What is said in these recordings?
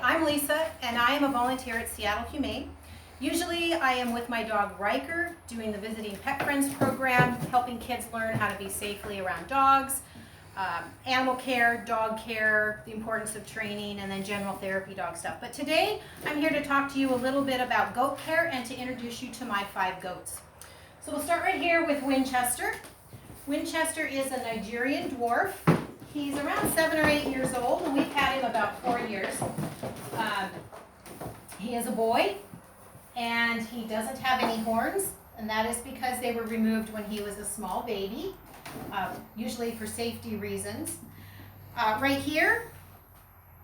I'm Lisa, and I am a volunteer at Seattle Humane. Usually I am with my dog Riker doing the Visiting Pet Friends program, helping kids learn how to be safely around dogs, animal care, dog care, the importance of training, and then general therapy dog stuff. But today I'm here to talk to you a little bit about goat care and to introduce you to my 5 goats. So we'll start right here with Winchester. Winchester is a Nigerian dwarf. He's around 7 or 8 years old, and we've had him about 4 years. He is a boy, and he doesn't have any horns, and that is because they were removed when he was a small baby, usually for safety reasons. Right here,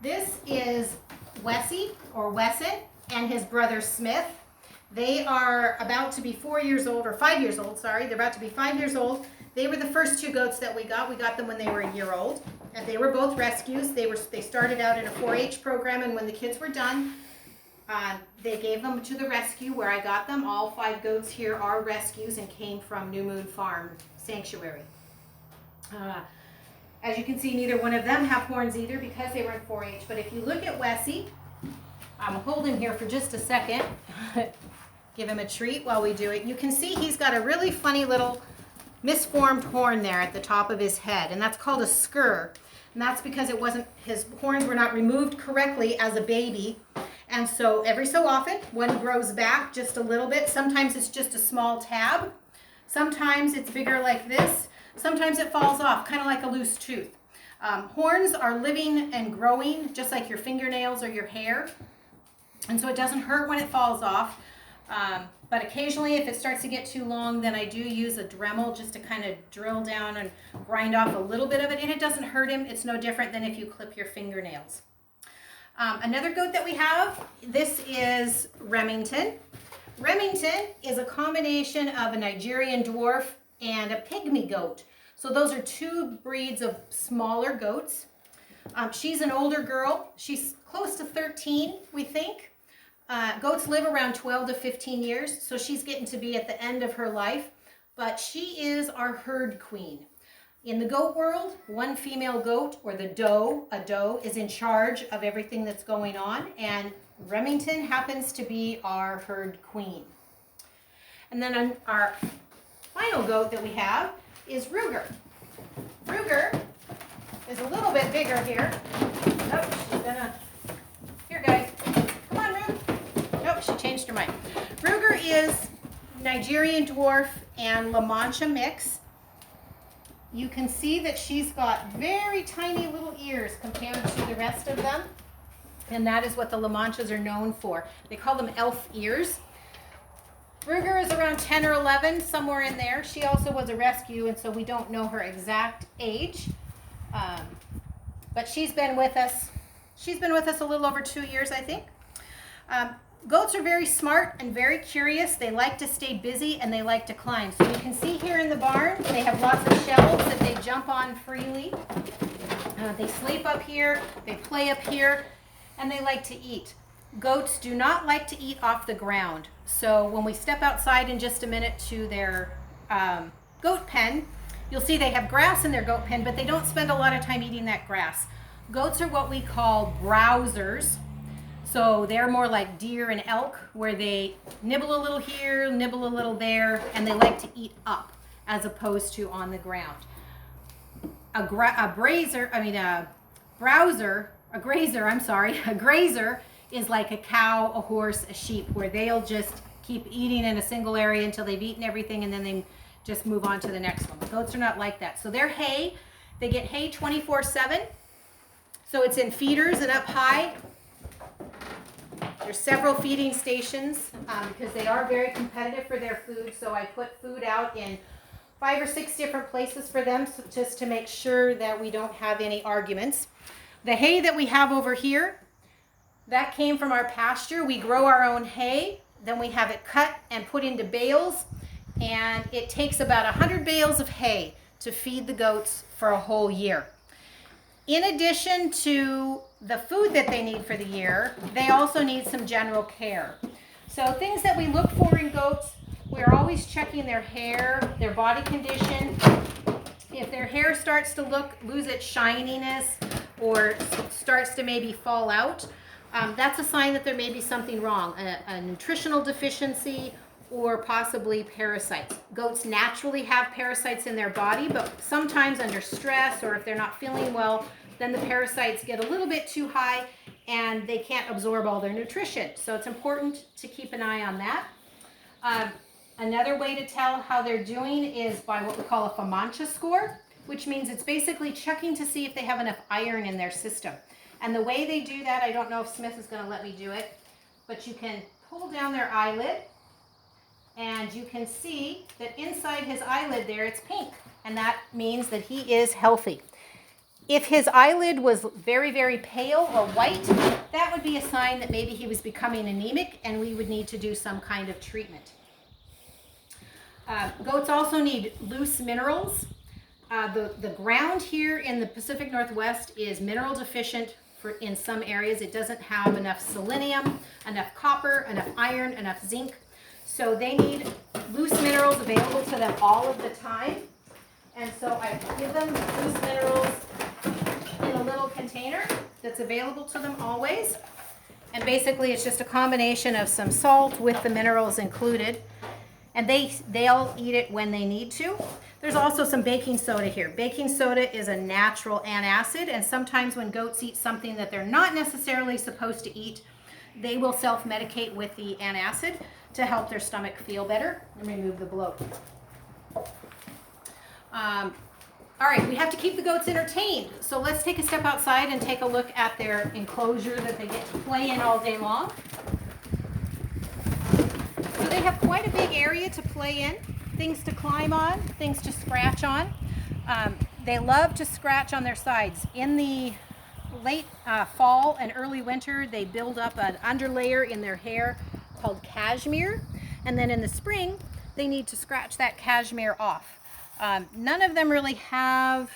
this is Wessie, or Wesson, and his brother Smith. They are about to be 4 years old, or 5 years old, sorry. They're about to be 5 years old. They were the first 2 goats that we got. We got them when they were a year old, and they were both rescues. They started out in a 4-H program, and when the kids were done, they gave them to the rescue where I got them. All 5 goats here are rescues and came from New Moon Farm Sanctuary. As you can see, neither one of them have horns either because they were in 4-H. But if you look at Wessie, I'm going to hold him here for just a second. Give him a treat while we do it. You can see he's got a really funny little misformed horn there at the top of his head, and that's called a scur. And that's because his horns were not removed correctly as a baby. And so every so often, one grows back just a little bit. Sometimes it's just a small tab. Sometimes it's bigger like this. Sometimes it falls off, kind of like a loose tooth. Horns are living and growing, just like your fingernails or your hair. And so it doesn't hurt when it falls off. But occasionally, if it starts to get too long, then I do use a Dremel just to kind of drill down and grind off a little bit of it. And it doesn't hurt him. It's no different than if you clip your fingernails. Another goat that we have, this is Remington. Remington is a combination of a Nigerian dwarf and a pygmy goat. So those are 2 breeds of smaller goats. She's an older girl. She's close to 13, we think. Goats live around 12 to 15 years, so she's getting to be at the end of her life, but she is our herd queen. In the goat world, one female goat, or a doe, is in charge of everything that's going on, and Remington happens to be our herd queen. And then our final goat that we have is Ruger. Ruger is a little bit bigger here. Oh, she's gonna... Here, guys. Come on, Ruger. Nope, she changed her mind. Ruger is Nigerian dwarf and La Mancha mix. You can see that she's got very tiny little ears compared to the rest of them. And that is what the La Manchas are known for. They call them elf ears. Ruger is around 10 or 11, somewhere in there. She also was a rescue, and so we don't know her exact age. But she's been with us. She's been with us a little over 2 years, I think. Goats are very smart and very curious. They like to stay busy and they like to climb. So you can see here in the barn, they have lots of shelves that they jump on freely. They sleep up here, they play up here, and they like to eat. Goats do not like to eat off the ground. So when we step outside in just a minute to their goat pen, you'll see they have grass in their goat pen, but they don't spend a lot of time eating that grass. Goats are what we call browsers. So they're more like deer and elk, where they nibble a little here, nibble a little there, and they like to eat up as opposed to on the ground. A grazer is like a cow, a horse, a sheep, where they'll just keep eating in a single area until they've eaten everything, and then they just move on to the next one. Goats are not like that. So their hay, they get hay 24/7. So it's in feeders and up high. There's several feeding stations because they are very competitive for their food. So I put food out in 5 or 6 different places for them, so just to make sure that we don't have any arguments. The hay that we have over here, that came from our pasture. We grow our own hay, then we have it cut and put into bales, and it takes about 100 bales of hay to feed the goats for a whole year. In addition to the food that they need for the year, they also need some general care. So things that we look for in goats, we're always checking their hair, their body condition. If their hair starts to lose its shininess or starts to maybe fall out, that's a sign that there may be something wrong, a nutritional deficiency or possibly parasites. Goats naturally have parasites in their body, but sometimes under stress or if they're not feeling well, then the parasites get a little bit too high and they can't absorb all their nutrition. So it's important to keep an eye on that. Another way to tell how they're doing is by what we call a FAMANCHA score, which means it's basically checking to see if they have enough iron in their system. And the way they do that, I don't know if Smith is going to let me do it, but you can pull down their eyelid and you can see that inside his eyelid there it's pink, and that means that he is healthy. If his eyelid was very, very pale or white, that would be a sign that maybe he was becoming anemic and we would need to do some kind of treatment. Goats also need loose minerals. The ground here in the Pacific Northwest is mineral deficient in some areas. It doesn't have enough selenium, enough copper, enough iron, enough zinc. So they need loose minerals available to them all of the time. And so I give them loose minerals in a little container that's available to them always. And basically it's just a combination of some salt with the minerals included. And they'll eat it when they need to. There's also some baking soda here. Baking soda is a natural antacid, and sometimes when goats eat something that they're not necessarily supposed to eat, they will self-medicate with the antacid to help their stomach feel better and remove the bloat. All right, we have to keep the goats entertained. So let's take a step outside and take a look at their enclosure that they get to play in all day long. So they have quite a big area to play in, things to climb on, things to scratch on. They love to scratch on their sides. In the late fall and early winter, they build up an underlayer in their hair called cashmere. And then in the spring, they need to scratch that cashmere off. None of them really have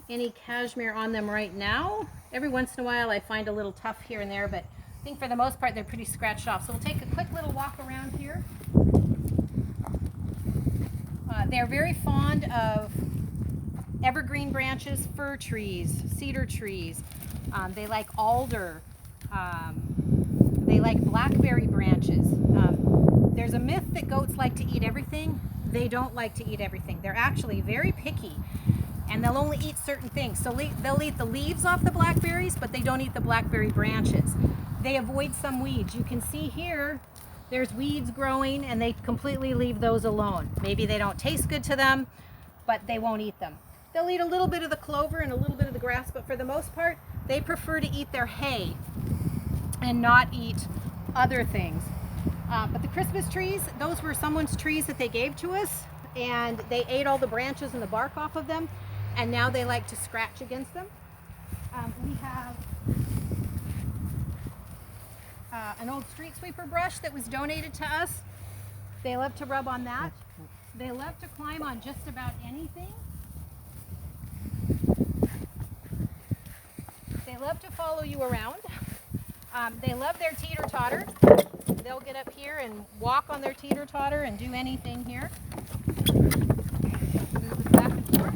any cashmere on them right now. Every once in a while, I find a little tuft here and there, but I think for the most part, they're pretty scratched off. So we'll take a quick little walk around here. They're very fond of evergreen branches, fir trees, cedar trees. They like alder. They like blackberry branches. There's a myth that goats like to eat everything. They don't like to eat everything. They're actually very picky, and they'll only eat certain things. So they'll eat the leaves off the blackberries, but they don't eat the blackberry branches. They avoid some weeds. You can see here, there's weeds growing, and they completely leave those alone. Maybe they don't taste good to them, but they won't eat them. They'll eat a little bit of the clover and a little bit of the grass, but for the most part, they prefer to eat their hay and not eat other things. But the Christmas trees, those were someone's trees that they gave to us, and they ate all the branches and the bark off of them, and now they like to scratch against them. We have an old street sweeper brush that was donated to us. They love to rub on that. They love to climb on just about anything. They love to follow you around. They love their teeter-totter. They'll get up here and walk on their teeter-totter and do anything here. Move it back and forth.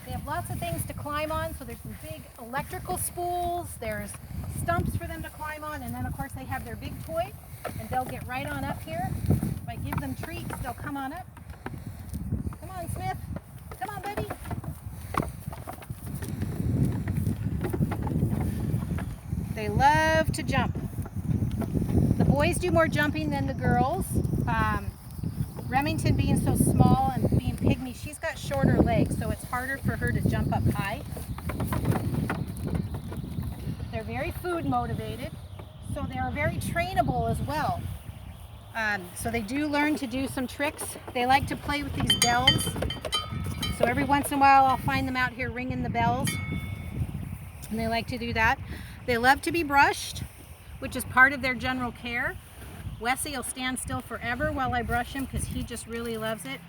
They have lots of things to climb on, so there's some big electrical spools, there's stumps for them to climb on, and then of course they have their big toy, and they'll get right on up here. If I give them treats, they'll come on up. Come on, Smith. Come on, buddy. They love to jump. The boys do more jumping than the girls. Remington being so small and being pygmy, she's got shorter legs, so it's harder for her to jump up high. They're very food motivated, so they're very trainable as well. So they do learn to do some tricks. They like to play with these bells. So every once in a while I'll find them out here ringing the bells, and they like to do that. They love to be brushed, which is part of their general care. Wessie will stand still forever while I brush him because he just really loves it.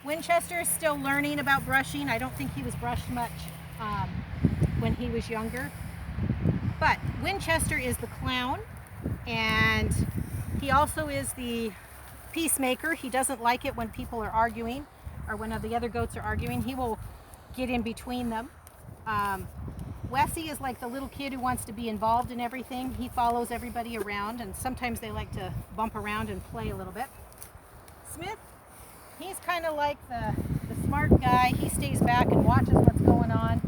Winchester is still learning about brushing. I don't think he was brushed much when he was younger. But Winchester is the clown, and he also is the peacemaker. He doesn't like it when people are arguing or when the other goats are arguing. He will get in between them. Wessie is like the little kid who wants to be involved in everything. He follows everybody around, and sometimes they like to bump around and play a little bit. Smith, he's kind of like the smart guy. He stays back and watches what's going on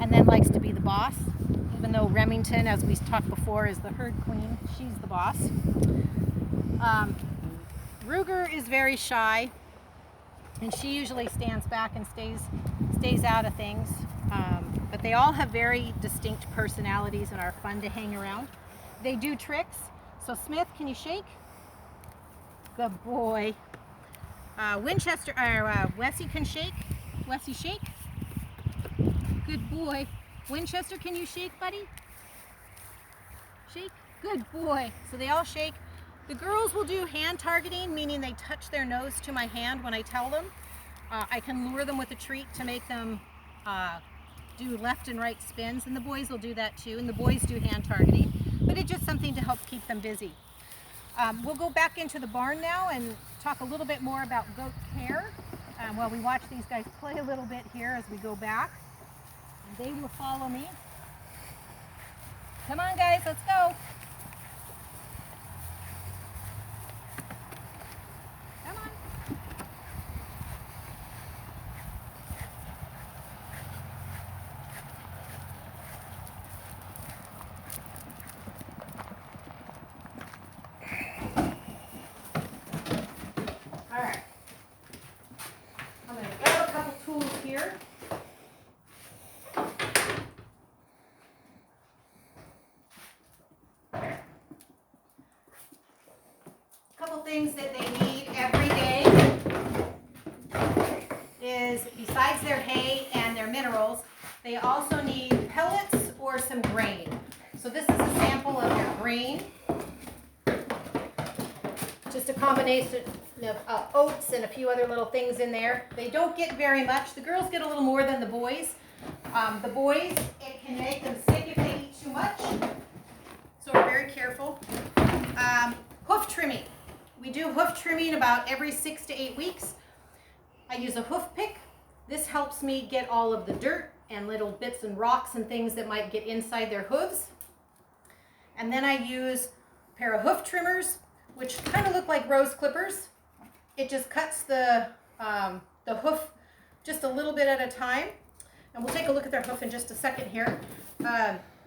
and then likes to be the boss. Even though Remington, as we talked before, is the herd queen, she's the boss. Ruger is very shy, and she usually stands back and stays out of things. But they all have very distinct personalities and are fun to hang around. They do tricks. So Smith, can you shake? Good boy. Winchester, or Wessie can shake. Wessie, shake. Good boy. Winchester, can you shake, buddy? Shake. Good boy. So they all shake. The girls will do hand targeting, meaning they touch their nose to my hand when I tell them. I can lure them with a treat to make them do left and right spins, and the boys will do that too, and the boys do hand targeting, but it's just something to help keep them busy. We'll go back into the barn now and talk a little bit more about goat care while we watch these guys play a little bit here as we go back, and they will follow me. Come on guys, let's go. Come on. All right. I'm going to grab a couple tools here. Things that they need every day is, besides their hay and their minerals, they also need pellets or some grain. So this is a sample of their grain. Just a combination of oats and a few other little things in there. They don't get very much. The girls get a little more than the boys. The boys, it can make them sick if they eat too much. So we're very careful. Hoof trimming. We do hoof trimming about every 6 to 8 weeks. I use a hoof pick. This helps me get all of the dirt and little bits and rocks and things that might get inside their hooves. And then I use a pair of hoof trimmers, which kind of look like rose clippers. It just cuts the hoof just a little bit at a time. And we'll take a look at their hoof in just a second here.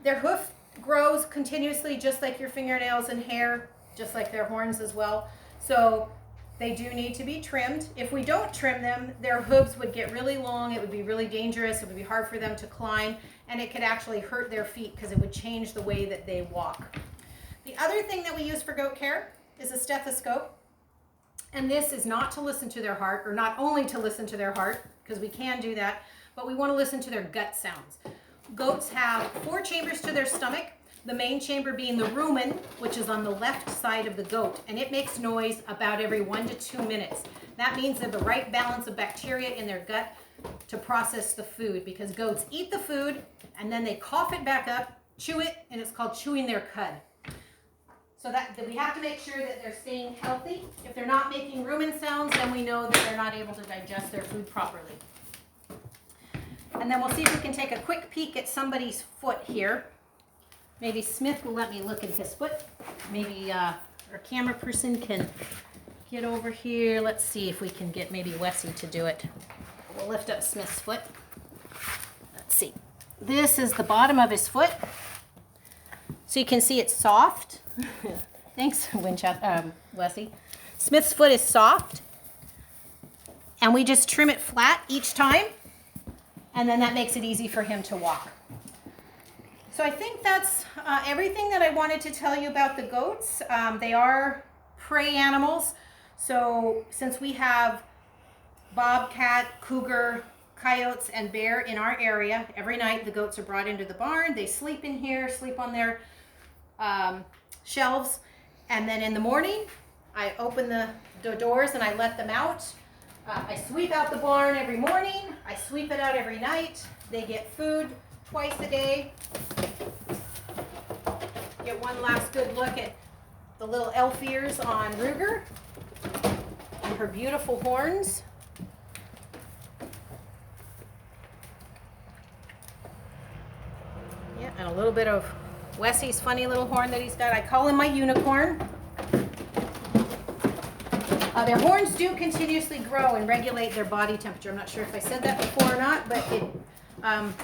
Their hoof grows continuously just like your fingernails and hair, just like their horns as well. So they do need to be trimmed. If we don't trim them, their hooves would get really long. It would be really dangerous. It would be hard for them to climb, and it could actually hurt their feet because it would change the way that they walk. The other thing that we use for goat care is a stethoscope. And this is not to listen to their heart, or not only to listen to their heart, because we can do that, but we want to listen to their gut sounds. Goats have 4 chambers to their stomach. The main chamber being the rumen, which is on the left side of the goat, and it makes noise about every 1 to 2 minutes. That means they have the right balance of bacteria in their gut to process the food, because goats eat the food and then they cough it back up, chew it, and it's called chewing their cud. So that we have to make sure that they're staying healthy. If they're not making rumen sounds, then we know that they're not able to digest their food properly. And then we'll see if we can take a quick peek at somebody's foot here. Maybe Smith will let me look at his foot. Maybe our camera person can get over here. Let's see if we can get maybe Wessie to do it. We'll lift up Smith's foot. Let's see. This is the bottom of his foot. So you can see it's soft. Thanks, Wessie. Smith's foot is soft. And we just trim it flat each time. And then that makes it easy for him to walk. So I think that's everything that I wanted to tell you about the goats. They are prey animals. So since we have bobcat, cougar, coyotes, and bear in our area, every night the goats are brought into the barn. They sleep in here, sleep on their shelves. And then in the morning, I open the doors and I let them out. I sweep out the barn every morning. I sweep it out every night. They get food twice a day. Get one last good look at the little elf ears on Ruger and her beautiful horns. bit of Wessie's funny little horn that he's got. I call him my unicorn. Their horns do continuously grow and regulate their body temperature. I'm not sure if I said that before or not, but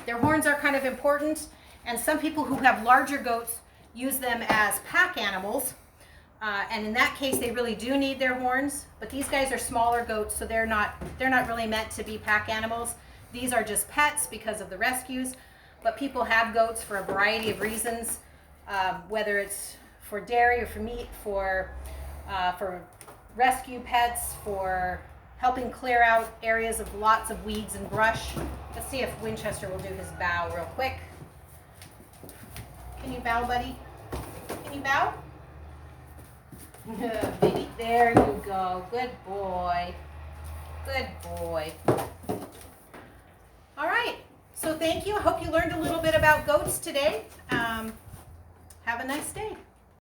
their horns are kind of important. And some people who have larger goats use them as pack animals. And in that case, they really do need their horns. But these guys are smaller goats, so they're not really meant to be pack animals. These are just pets because of the rescues. But people have goats for a variety of reasons, whether it's for dairy or for meat, for rescue pets, for helping clear out areas of lots of weeds and brush. Let's see if Winchester will do his bow real quick. Can you bow, buddy? Can you bow? Baby, there you go. Good boy. Good boy. All right. So thank you. I hope you learned a little bit about goats today. Have a nice day.